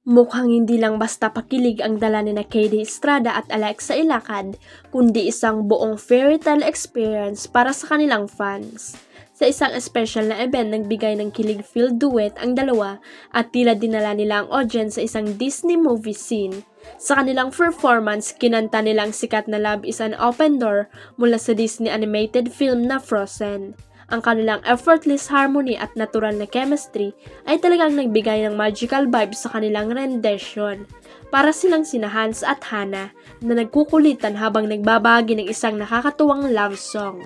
Mukhang hindi lang basta pakilig ang dala ni na KD Estrada at Alexa Ilacad, kundi isang buong fairytale experience para sa kanilang fans. Sa isang special na event, nagbigay ng kilig-filled duet ang dalawa at tila dinala nila ang audience sa isang Disney movie scene. Sa kanilang performance, kinanta nilang sikat na Love is an Open Door mula sa Disney animated film na Frozen. Ang kanilang effortless harmony at natural na chemistry ay talagang nagbigay ng magical vibes sa kanilang rendition. Para silang sina Hans at Hannah na nagkukulitan habang nagbabahagi ng isang nakakatuwang love song.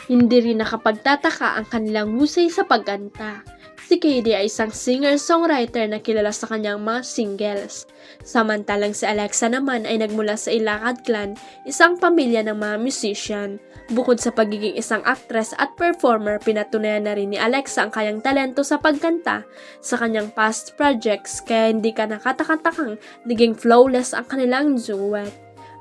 Hindi rin nakapagtataka ang kanilang husay sa pagganta. Si KD ay isang singer-songwriter na kilala sa kanyang mga singles. Samantalang si Alexa naman ay nagmula sa Ilacad clan, isang pamilya ng mga musician. Bukod sa pagiging isang actress at performer, pinatunayan na rin ni Alexa ang kanyang talento sa pagkanta sa kanyang past projects, kaya hindi ka nakatakatakang naging flawless ang kanilang duet.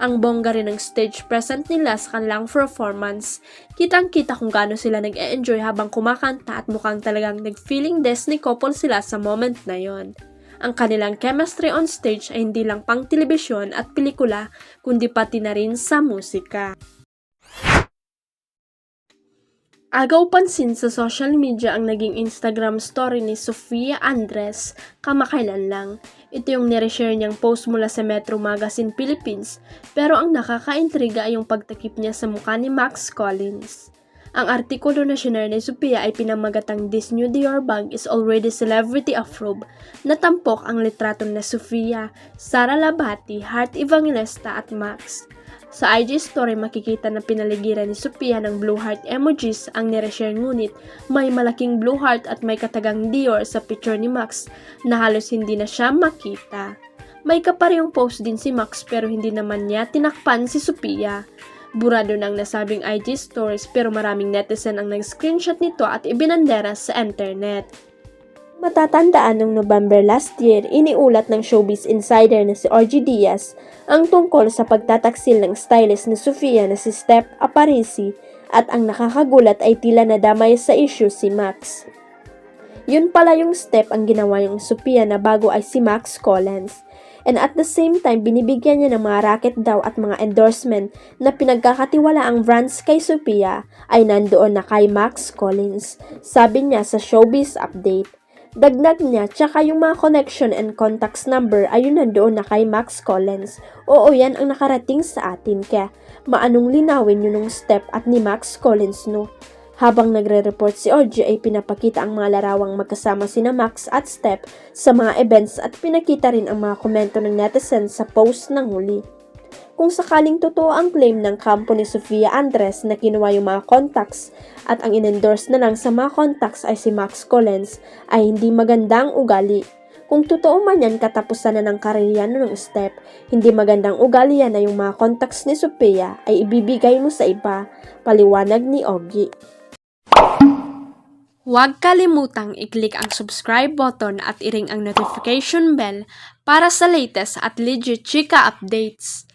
Ang bongga rin ng stage present nila sa kanilang performance. Kitang-kita kung gaano sila nag-e-enjoy habang kumakanta at mukhang talagang nag-feeling Disney couple sila sa moment na yon. Ang kanilang chemistry on stage ay hindi lang pang telebisyon at pelikula, kundi pati na rin sa musika. Agaw pansin sa social media ang naging Instagram story ni Sofia Andres kamakailan lang. Ito yung nireshare niyang post mula sa Metro Magazine Philippines, pero ang nakakaintriga ay yung pagtakip niya sa mukha ni Max Collins. Ang artikulo na shinare ni Sofia ay pinamagatang "This new Dior bag is already celebrity approved". Natampok ang litrato na Sofia, Sara Labati, Heart Evangelista at Max. Sa IG story, makikita na pinaligiran ni Sofia ng blue heart emojis ang nireshare, ngunit may malaking blue heart at may katagang Dior sa picture ni Max na halos hindi na siya makita. May kaparehong post din si Max pero hindi naman niya tinakpan si Sofia. Burado ng nasabing IG stories pero maraming netizen ang nag-screenshot nito at ibinandera sa internet. Matatandaan noong November last year, iniulat ng showbiz insider na si Orgy Diaz ang tungkol sa pagtataksil ng stylist ni Sofia na si Steph Aparici at ang nakakagulat ay tila nadamay sa issue si Max. Yun pala yung Steph ang ginawa yung Sofia na bago ay si Max Collins. And at the same time, binibigyan niya ng mga racket daw at mga endorsement na pinagkakatiwala ang brands kay Sofia ay nandoon na kay Max Collins. Sabi niya sa Showbiz Update. Dagdag niya, tsaka yung mga connection and contacts number ay yun nandoon na kay Max Collins. Oo, yan ang nakarating sa atin, kaya maanong linawin yun ng Steph at ni Max Collins, no? Habang nagre-report si Orgy ay pinapakita ang mga larawang magkasama sina Max at Steph sa mga events at pinakita rin ang mga komento ng netizens sa post ng huli. Kung sakaling totoo ang claim ng kampo ni Sofia Andres na kinuha yung mga contacts at ang in-endorse na lang sa mga contacts ay si Max Collins, ay hindi magandang ugali. Kung totoo man yan, katapusan na ng karerya ng Steph, hindi magandang ugali yan na yung mga contacts ni Sofia ay ibibigay mo sa iba, paliwanag ni Ogie. Huwag kalimutang i-click ang subscribe button at i-ring ang notification bell para sa latest at legit chika updates.